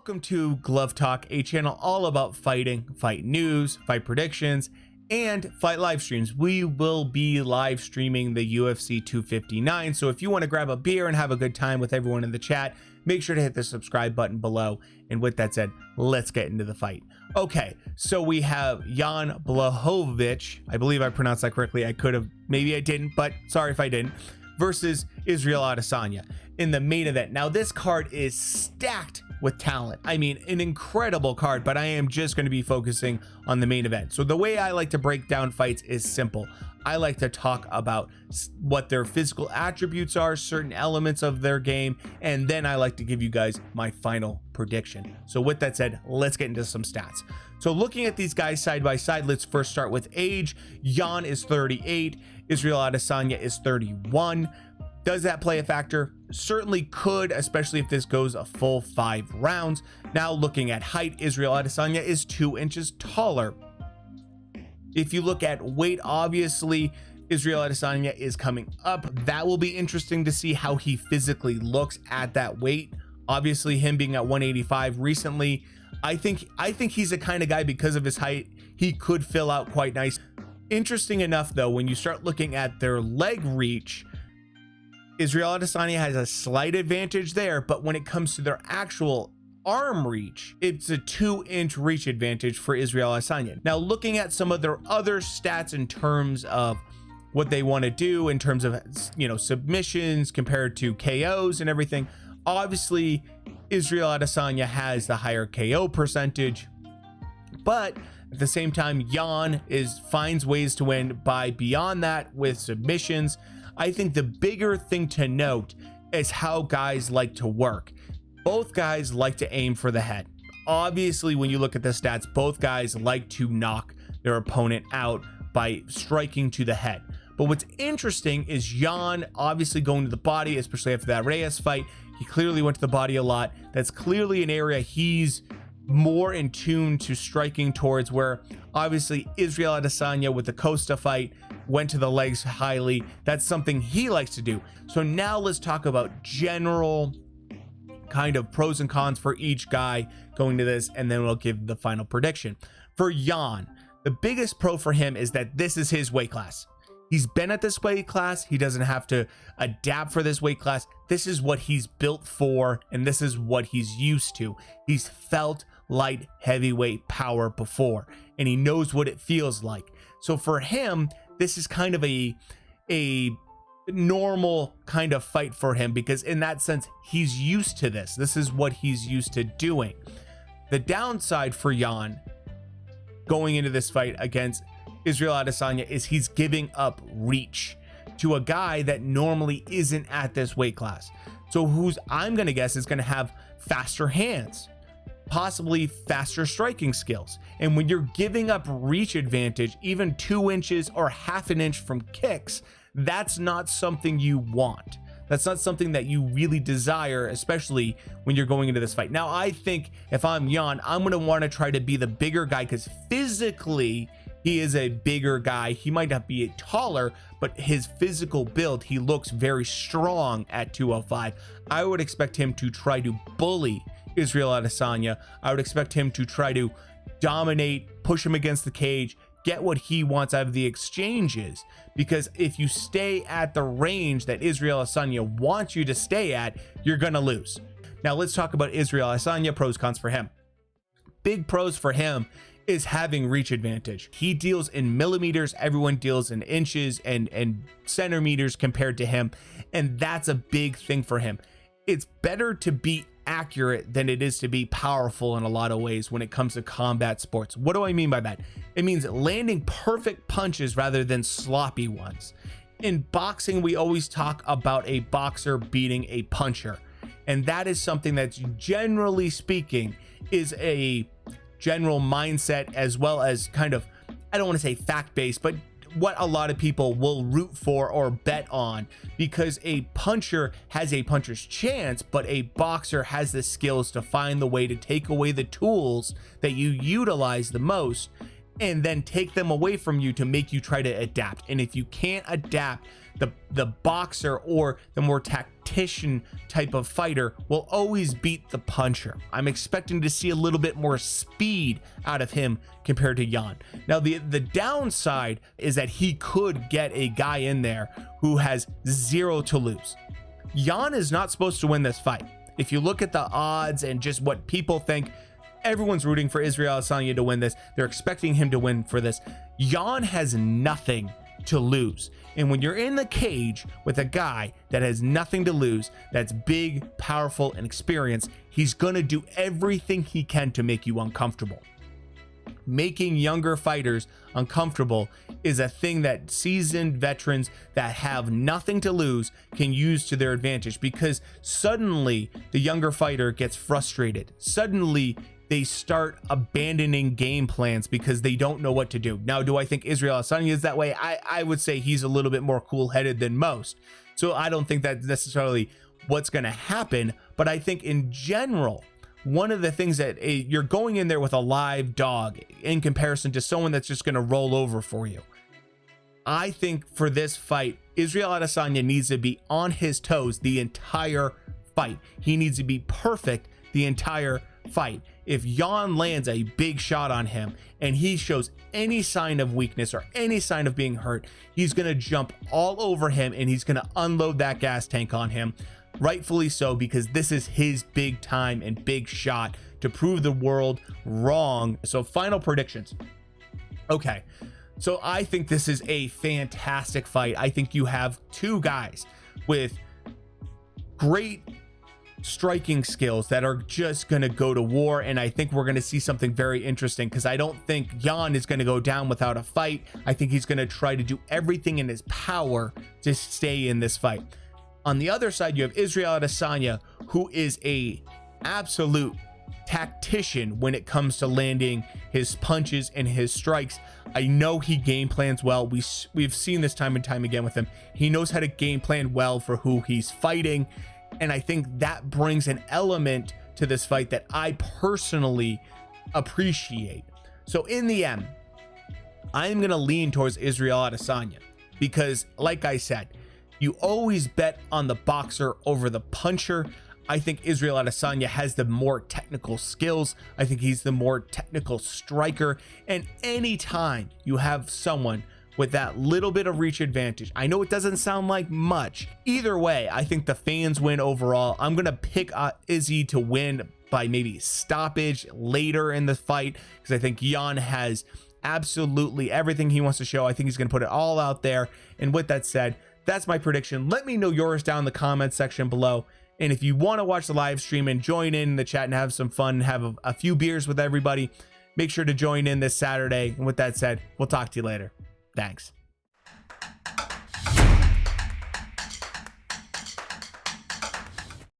Welcome to Glove Talk, a channel all about fighting, fight news, fight predictions, and fight live streams. We will be live streaming the UFC 259, so if you want to grab a beer and have a good time with everyone in the chat, make sure to hit the subscribe button below. And with that said, let's get into the fight. Okay, so we have Jan Blachowicz, I believe I pronounced that correctly. I could have, maybe I didn't, but sorry if I didn't, versus Israel Adesanya in the main event. Now this card is stacked with talent. I mean, an incredible card, but I am just going to be focusing on the main event. So the way I like to break down fights is simple. I like to talk about what their physical attributes are, certain elements of their game, and then I like to give you guys my final prediction. So with that said, let's get into some stats. So looking at these guys side by side, let's first start with age. Jan is 38, Israel Adesanya is 31. Does that play a factor? Certainly could, especially if this goes a full 5 rounds. Now looking at height, Israel Adesanya is 2 inches taller. If you look at weight, obviously Israel Adesanya is coming up. That will be interesting to see how he physically looks at that weight. Obviously him being at 185 recently, I think he's the kind of guy, because of his height, he could fill out quite nice. Interesting enough though, when you start looking at their leg reach, Israel Adesanya has a slight advantage there, but when it comes to their actual arm reach, it's a 2-inch reach advantage for Israel Adesanya. Now looking at some of their other stats in terms of what they want to do in terms of, you know, submissions compared to KOs and everything, obviously Israel Adesanya has the higher KO percentage, but at the same time Jan finds ways to win by beyond that with submissions. I think the bigger thing to note is how guys like to work. Both guys like to aim for the head. Obviously, when you look at the stats, both guys like to knock their opponent out by striking to the head. But what's interesting is Jan obviously going to the body, especially after that Reyes fight. He clearly went to the body a lot. That's clearly an area he's more in tune to striking towards, where obviously Israel Adesanya with the Costa fight went to the legs highly. That's something he likes to do. So now let's talk about general kind of pros and cons for each guy going to this, and then we'll give the final prediction. For Jan, the biggest pro for him is that this is his weight class. He's been at this weight class. He doesn't have to adapt for this weight class. This is what he's built for, and this is what he's used to. He's felt light heavyweight power before, and he knows what it feels like. So for him, this is kind of a normal kind of fight for him, because in that sense he's used to this. This is what he's used to doing. The downside for Jan going into this fight against Israel Adesanya is he's giving up reach to a guy that normally isn't at this weight class. So who's, I'm gonna guess, is gonna have faster hands, possibly faster striking skills. And when you're giving up reach advantage, even 2 inches or half an inch from kicks, that's not something you want. That's not something that you really desire, especially when you're going into this fight. Now, I think if I'm Jan, I'm going to want to try to be the bigger guy, because physically he is a bigger guy. He might not be taller, but his physical build, he looks very strong at 205. I would expect him to try to bully Israel Adesanya. I would expect him to try to dominate, push him against the cage, get what he wants out of the exchanges, because if you stay at the range that Israel Adesanya wants you to stay at, you're gonna lose. Now let's talk about Israel Adesanya, pros, cons for him. Big pros for him is having reach advantage. He deals in millimeters, everyone deals in inches and centimeters compared to him, and that's a big thing for him. It's better to be accurate than it is to be powerful in a lot of ways when it comes to combat sports. What do I mean by that? It means landing perfect punches rather than sloppy ones. In boxing, we always talk about a boxer beating a puncher, and that is something that's, generally speaking, is a general mindset, as well as kind of, I don't want to say fact-based, but what a lot of people will root for or bet on, because a puncher has a puncher's chance, but a boxer has the skills to find the way to take away the tools that you utilize the most and then take them away from you to make you try to adapt. And if you can't adapt, the boxer or the more tactician type of fighter will always beat the puncher. I'm expecting to see a little bit more speed out of him compared to Jan. Now, the downside is that he could get a guy in there who has 0 to lose. Jan is not supposed to win this fight. If you look at the odds and just what people think, everyone's rooting for Israel Adesanya to win this. They're expecting him to win for this. Jan has nothing to lose. And when you're in the cage with a guy that has nothing to lose, that's big, powerful, and experienced, he's going to do everything he can to make you uncomfortable. Making younger fighters uncomfortable is a thing that seasoned veterans that have nothing to lose can use to their advantage, because suddenly the younger fighter gets frustrated. Suddenly they start abandoning game plans because they don't know what to do. Now, do I think Israel Adesanya is that way? I would say he's a little bit more cool-headed than most. So I don't think that's necessarily what's going to happen. But I think in general, one of the things that you're going in there with a live dog in comparison to someone that's just going to roll over for you. I think for this fight, Israel Adesanya needs to be on his toes the entire fight. He needs to be perfect the entire fight. If Jan lands a big shot on him and he shows any sign of weakness or any sign of being hurt, he's going to jump all over him and he's going to unload that gas tank on him. Rightfully so, because this is his big time and big shot to prove the world wrong. So final predictions. Okay, so I think this is a fantastic fight. I think you have two guys with great striking skills that are just going to go to war, and I think we're going to see something very interesting, because I don't think Jan is going to go down without a fight. I think he's going to try to do everything in his power to stay in this fight. On the other side, you have Israel Adesanya, who is a absolute tactician when it comes to landing his punches and his strikes. I know he game plans well. We've seen this time and time again with him. He knows how to game plan well for who he's fighting. And I think that brings an element to this fight that I personally appreciate. So in the end, I'm going to lean towards Israel Adesanya because, like I said, you always bet on the boxer over the puncher. I think Israel Adesanya has the more technical skills. I think he's the more technical striker. And anytime you have someone with that little bit of reach advantage, I know it doesn't sound like much. Either way, I think the fans win overall. I'm going to pick Izzy to win by maybe stoppage later in the fight, because I think Jan has absolutely everything he wants to show. I think he's going to put it all out there. And with that said, that's my prediction. Let me know yours down in the comments section below. And if you want to watch the live stream and join in the chat and have some fun, have a few beers with everybody, make sure to join in this Saturday. And with that said, we'll talk to you later. Thanks.